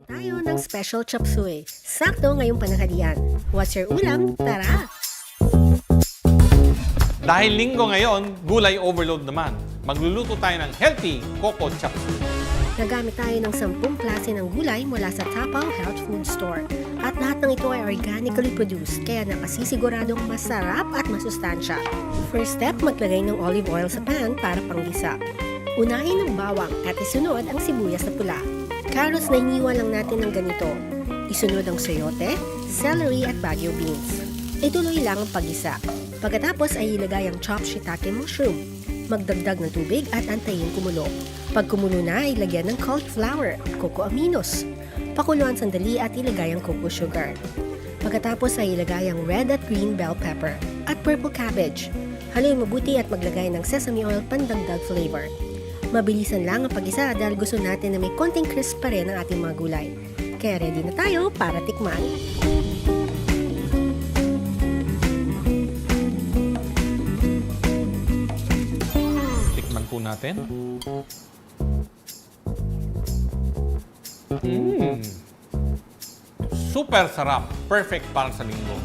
tayo ng special chop suey. Sakto ngayong pananghalian. What's your ulam? Tara! Dahil linggo ngayon, gulay overload naman. Magluluto tayo ng healthy Coco Chop Suey. Nagamit tayo ng 10 klase ng gulay mula sa Tapaw Health Food Store. At lahat ng ito ay organically produced, kaya nakasisiguradong masarap at masustansya. First step, maglagay ng olive oil sa pan para panggisa. Unahin ang bawang at isunod ang sibuyas na pula. Carrots na hiniwa lang natin ng ganito. Isunod ang sayote, celery at baguio beans. Ituloy lang ang paggisa. Pagkatapos ay ilagay ang chopped shiitake mushroom. Magdagdag ng tubig at antayin kumulo. Pag kumulo na, ilagyan ng cauliflower, cocoa aminos. Pakuluan sandali at ilagay ang cocoa sugar. Pagkatapos ay ilagay ang red at green bell pepper at purple cabbage. Haluin mabuti at maglagay ng sesame oil pandagdag flavor. Mabilisan lang ang pag-isa dahil gusto natin na may konting crisp pa rin ang ating mga gulay. Kaya ready na tayo para tikman. Tikman po natin. Super sarap. Perfect para sa linggo.